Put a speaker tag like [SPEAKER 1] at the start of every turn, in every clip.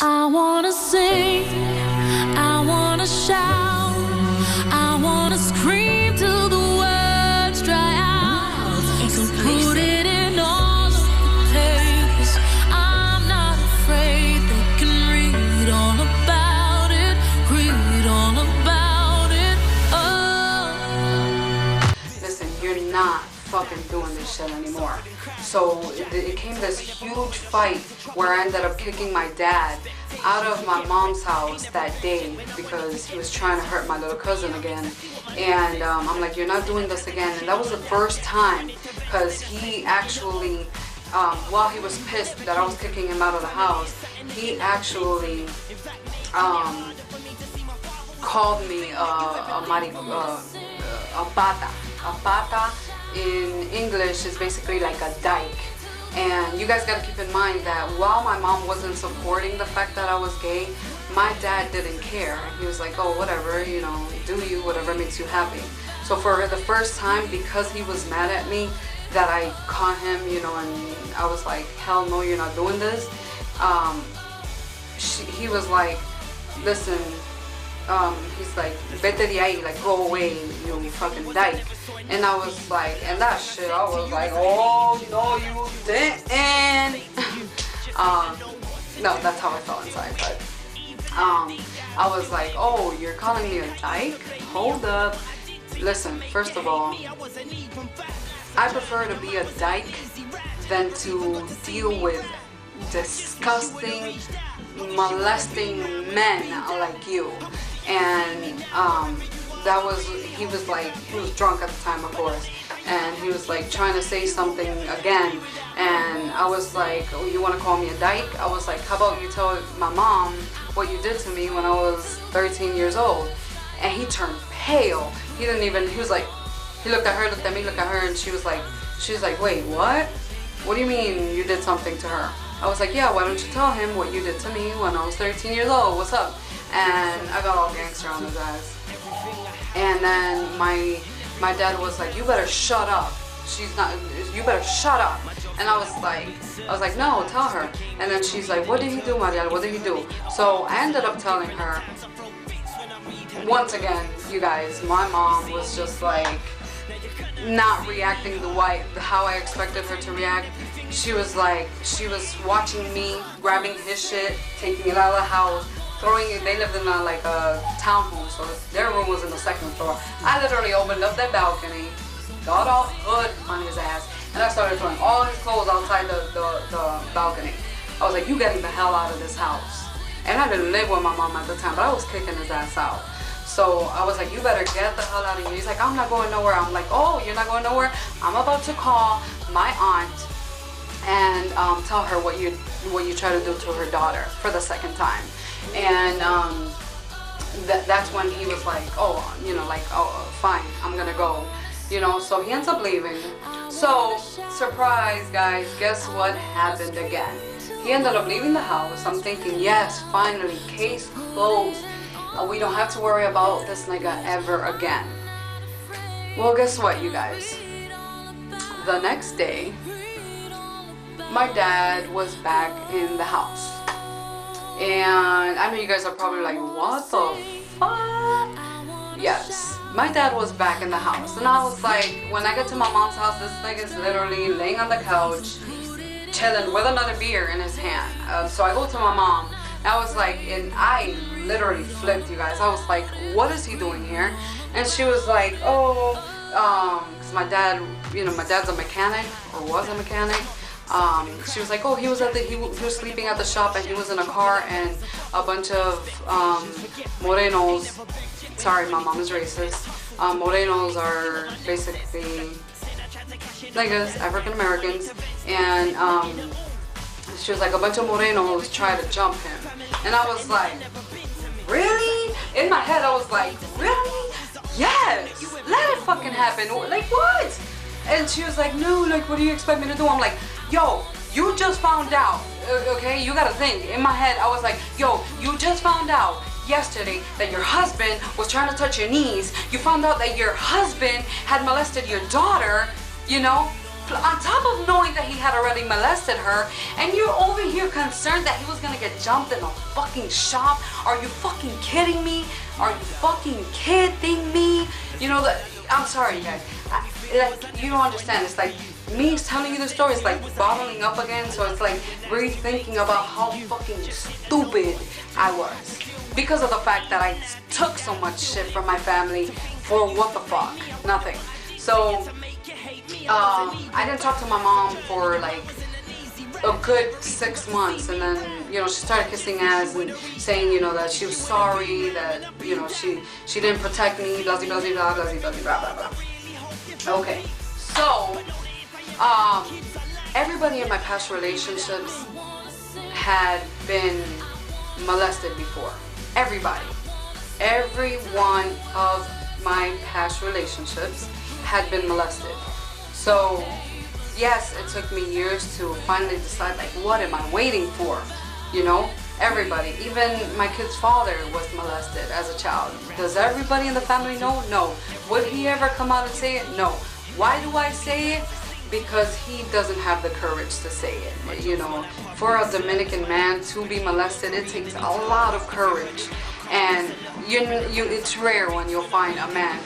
[SPEAKER 1] I wanna sing, I wanna shout, I wanna scream till the words dry out. So put it in all of the papers. I'm not afraid, they can read all about it, read all about it. Oh.
[SPEAKER 2] Listen, you're not fucking doing this shit anymore. So it came this huge fight where I ended up kicking my dad out of my mom's house that day because he was trying to hurt my little cousin again. And I'm like, you're not doing this again. And that was the first time because he actually, while he was pissed that I was kicking him out of the house, he actually called me a pata. A pata in English is basically like a dyke. And you guys gotta keep in mind that while my mom wasn't supporting the fact that I was gay, my dad didn't care. He was like, oh, whatever, you know, do you, whatever makes you happy. So for the first time, because he was mad at me that I caught him, you know, and I was like, hell no, you're not doing this. He was like, listen, he's like, vete de ahí, like go away, you fucking dyke. And I was like, and that shit, I was like, oh no, you didn't. No, that's how I felt inside. But I was like, oh, you're calling me a dyke? Hold up. Listen, first of all, I prefer to be a dyke than to deal with disgusting, molesting men like you. And he was drunk at the time, of course, and he was like trying to say something again, and I was like, oh, you want to call me a dyke? I was like, how about you tell my mom what you did to me when I was 13 years old? And he turned pale. He was like, he looked at her, looked at me, looked at her, and she was like, wait, what? What do you mean you did something to her? I was like, yeah, why don't you tell him what you did to me when I was 13 years old? What's up? And I got all gangster on his ass. And then my dad was like, you better shut up. You better shut up. And I was like, no, tell her. And then she's like, what did he do, my dad? What did he do? So I ended up telling her. Once again, you guys, my mom was just like not reacting how I expected her to react. She was watching me grabbing his shit, taking it out of the house, throwing it. They lived in a townhome, so their room was in the second floor. I literally opened up that balcony, got all hood on his ass, and I started throwing all his clothes outside the balcony. I was like, you getting the hell out of this house. And I didn't live with my mom at the time, but I was kicking his ass out. So I was like, you better get the hell out of here. He's like, I'm not going nowhere. I'm like, oh, you're not going nowhere? I'm about to call my aunt and tell her what you try to do to her daughter for the second time. And that's when he was like, oh, you know, like, oh, fine, I'm gonna go, you know. So he ends up leaving. So surprise, guys, guess what happened again? He ended up leaving the house. I'm thinking, yes, finally, case closed. We don't have to worry about this nigga ever again. Well, guess what, you guys? The next day, my dad was back in the house. And I know you guys are probably like, what the fuck? Yes, my dad was back in the house. And I was like, when I get to my mom's house, this nigga's literally laying on the couch, chilling with another beer in his hand. So I go to my mom. I was like, and I literally flipped, you guys. I was like, what is he doing here? And she was like, oh, because my dad, you know, my dad's a mechanic, or was a mechanic. She was like, oh, he was sleeping at the shop, and he was in a car, and a bunch of morenos, sorry, my mom is racist, morenos are basically niggas, African Americans, and she was like, a bunch of morenos tried to jump him. And I was like, really? In my head, I was like, really? Yes, let it fucking happen. Like, what? And she was like, no, like, what do you expect me to do? I'm like, yo, you just found out, okay? You gotta think. In my head, I was like, yo, you just found out yesterday that your husband was trying to touch your knees. You found out that your husband had molested your daughter, you know? on top of knowing that he had already molested her, and you're over here concerned that he was gonna get jumped in a fucking shop. Are you fucking kidding me? Are you fucking kidding me? You know, I'm sorry, you guys. Like, you don't understand. It's like me telling you the story is like bottling up again. So it's like rethinking about how fucking stupid I was because of the fact that I took so much shit from my family for what the fuck, nothing. So I didn't talk to my mom for like a good 6 months, and then, you know, she started kissing ass and saying, you know, that she was sorry, that, you know, she didn't protect me, blah blah blah blah blah blah blah blah. Okay, so everybody in my past relationships had been molested before. Everybody, every one of my past relationships had been molested. So yes, it took me years to finally decide, like, what am I waiting for? You know, everybody, even my kid's father was molested as a child. Does everybody in the family know? No. Would he ever come out and say it? No. Why do I say it? Because he doesn't have the courage to say it. You know, for a Dominican man to be molested, it takes a lot of courage. And it's rare when you'll find a man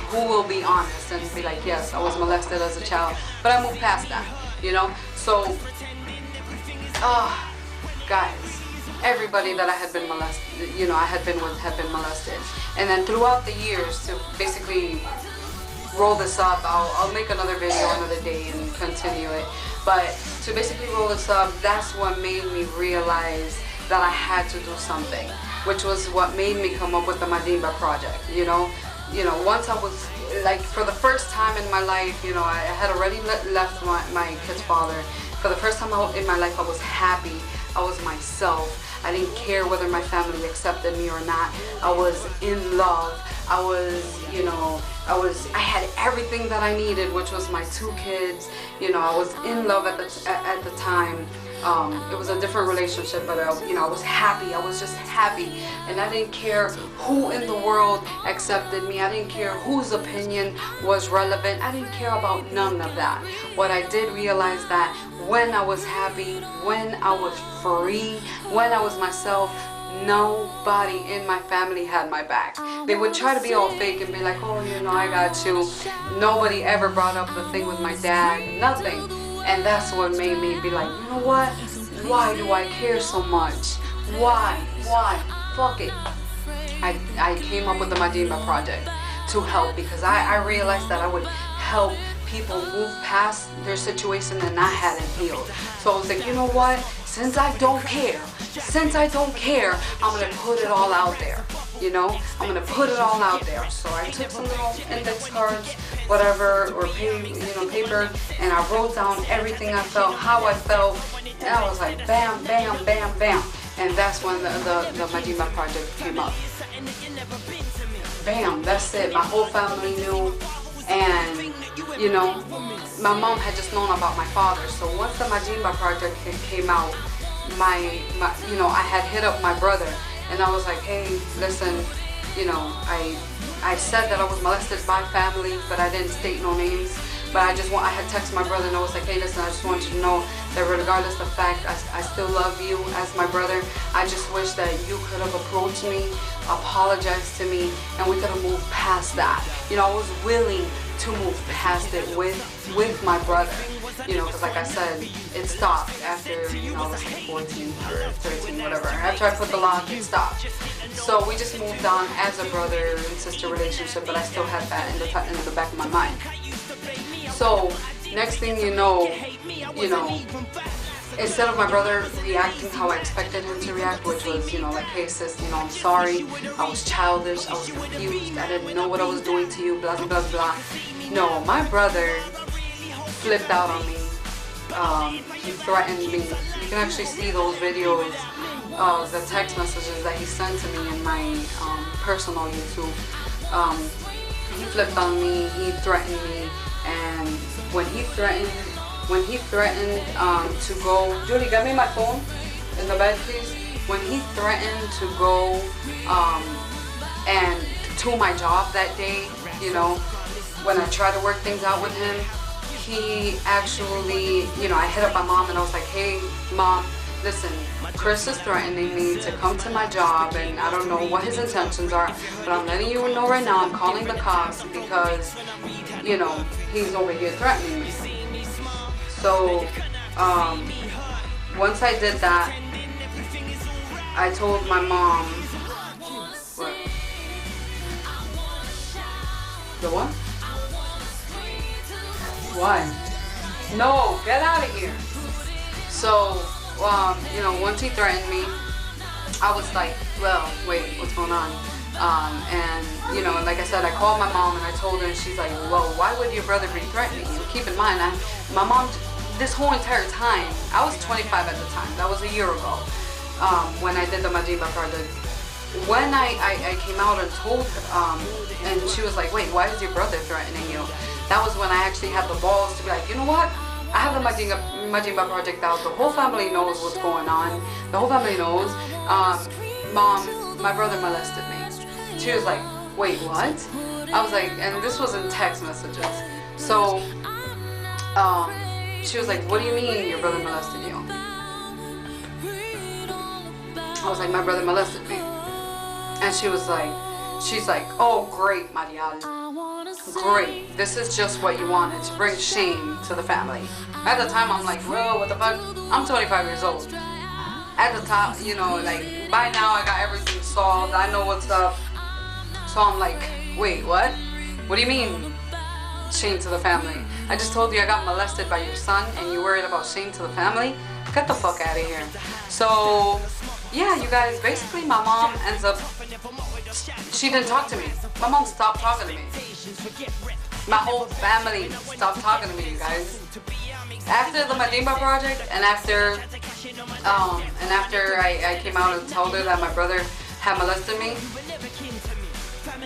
[SPEAKER 2] who will be honest and be like, yes, I was molested as a child, but I moved past that, you know? So, guys, everybody that I had been molested, you know, I had been with had been molested. And then throughout the years, to basically roll this up, I'll make another video another day and continue it. But to basically roll this up, that's what made me realize that I had to do something, which was what made me come up with the Mayimba project, you know? You know, once I was, like, for the first time in my life, you know, I had already left my kid's father. For the first time in my life, I was happy. I was myself. I didn't care whether my family accepted me or not. I was in love. I was, you know, I had everything that I needed, which was my 2 kids. You know, I was in love at the time. It was a different relationship, but you know, I was happy. I was just happy, and I didn't care who in the world accepted me. I didn't care whose opinion was relevant. I didn't care about none of that. What I did realize that when I was happy, when I was free, when I was myself, nobody in my family had my back. They would try to be all fake and be like, oh, you know, I got you. Nobody ever brought up the thing with my dad, nothing. And that's what made me be like, you know what? Why do I care so much? Why? Fuck it. I came up with the Mayimba project to help, because I realized that I would help people move past their situation and I hadn't healed. So I was like, you know what? Since I don't care, I'm gonna put it all out there. You know, I'm gonna put it all out there. So I took some little index cards, whatever, or paper, and I wrote down everything I felt, how I felt, and I was like, bam, bam, bam, bam. And that's when the Mayimba project came up. Bam, that's it. My whole family knew, and you know, my mom had just known about my father. So once the Mayimba project came out, you know, I had hit up my brother, and I was like, hey, listen, you know, I said that I was molested by family, but I didn't state no names. But I had texted my brother, and I was like, hey, listen, I just want you to know that regardless of the fact, I still love you as my brother. I just wish that you could have approached me, apologized to me, and we could have moved past that. You know, I was willing to move past it with my brother. You know, because like I said, it stopped after, you know, I was like 14 or 13, whatever. After I put the lock, it stopped. So we just moved on as a brother and sister relationship, but I still had that in the back of my mind. So next thing you know, instead of my brother reacting how I expected him to react, which was, you know, like, hey sis, you know, I'm sorry, I was childish, I was confused, I didn't know what I was doing to you, blah blah blah blah. No, my brother flipped out on me. He threatened me. You can actually see those videos of the text messages that he sent to me in my personal YouTube. He flipped on me, he threatened me, and when he threatened to go, Julie, get me my phone in the bed, please. When he threatened to go and to my job that day, you know, when I tried to work things out with him, he actually, you know, I hit up my mom and I was like, hey, Mom, listen, Chris is threatening me to come to my job and I don't know what his intentions are, but I'm letting you know right now, I'm calling the cops because, you know, he's over here threatening me. So, once I did that, I told my mom, what? The what? Why? No, get out of here. So, you know, once he threatened me, I was like, well, wait, what's going on? And, you know, like I said, I called my mom and I told her, and she's like, well, why would your brother be threatening you? Keep in mind, my mom, this whole entire time, I was 25 at the time. That was a year ago, when I did the Mayimba project. When I came out and told her, and she was like, wait, why is your brother threatening you? That was when I actually had the balls to be like, you know what? I have the Mayimba project out. The whole family knows what's going on. The whole family knows. Mom, my brother molested me. She was like, wait, what? I was like, and this was in text messages. So, she was like, what do you mean your brother molested you? I was like, my brother molested me. And she was like, she's like, oh, great, Marial. Great. This is just what you wanted, to bring shame to the family. At the time, I'm like, whoa, what the fuck? I'm 25 years old. At the top, you know, like, by now I got everything solved. I know what's up. So I'm like, wait, what? What do you mean, shame to the family? I just told you I got molested by your son and you're worried about shame to the family? Get the fuck out of here. So, yeah, you guys, basically my mom ends up, she didn't talk to me. My mom stopped talking to me. My whole family stopped talking to me, you guys. After the Mayimba project and after I came out and told her that my brother had molested me,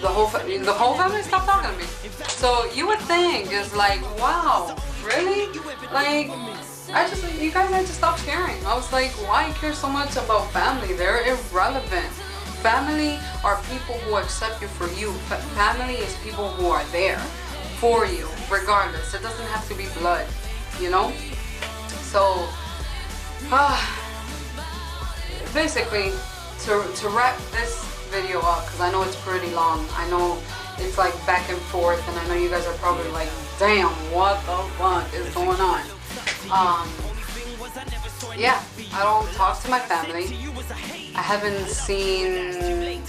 [SPEAKER 2] the whole family stopped talking to me. So you would think, it's like, wow, really? Like, you guys had to stop caring. I was like, why care so much about family? They're irrelevant. Family are people who accept you for you. Family is people who are there for you, regardless. It doesn't have to be blood, you know? So, basically, to wrap this video up, because I know it's pretty long. I know it's like back and forth, and I know you guys are probably like, damn, what the fuck is going on? Yeah, I don't talk to my family. I haven't seen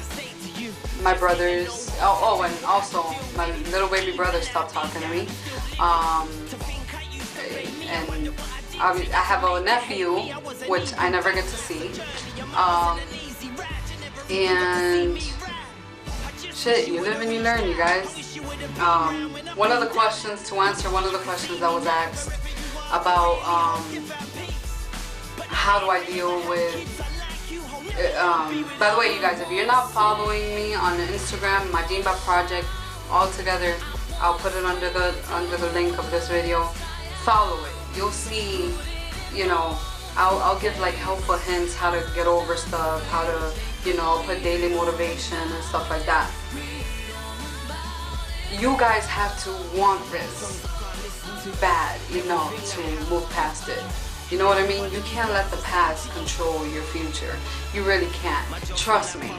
[SPEAKER 2] my brothers. Oh, and also my little baby brother stopped talking to me. And I have a nephew, which I never get to see. And shit, you live and you learn, you guys. One of the questions that was asked about how do I deal with by the way, you guys, if you're not following me on Instagram, Mayimba Project, all together, I'll put it under the link of this video. Follow it. You'll see, you know, I'll give like helpful hints how to get over stuff, how to, you know, put daily motivation and stuff like that. You guys have to want this bad, you know, to move past it. You know what I mean? You can't let the past control your future. You really can't. Trust me.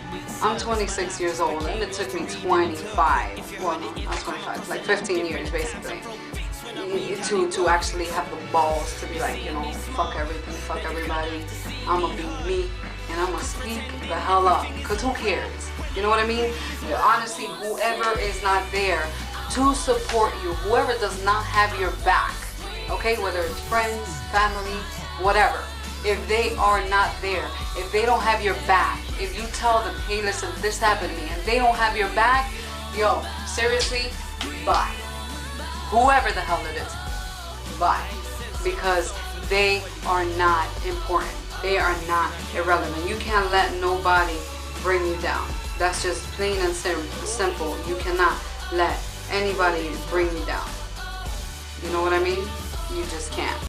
[SPEAKER 2] I'm 26 years old and it took me 25, well no, not 25, like 15 years basically, to actually have the balls to be like, you know, fuck everything, fuck everybody. I'm gonna be me and I'm gonna speak the hell up. Cause who cares? You know what I mean? Honestly, whoever is not there to support you, whoever does not have your back, okay, whether it's friends, family, whatever, if they are not there, if they don't have your back, if you tell them, hey listen, this happened to me, and they don't have your back, yo, seriously, bye. Whoever the hell it is, bye. Because they are not important. They are not irrelevant. You can't let nobody bring you down. That's just plain and simple. You cannot let anybody bring you down. You know what I mean? You just can't.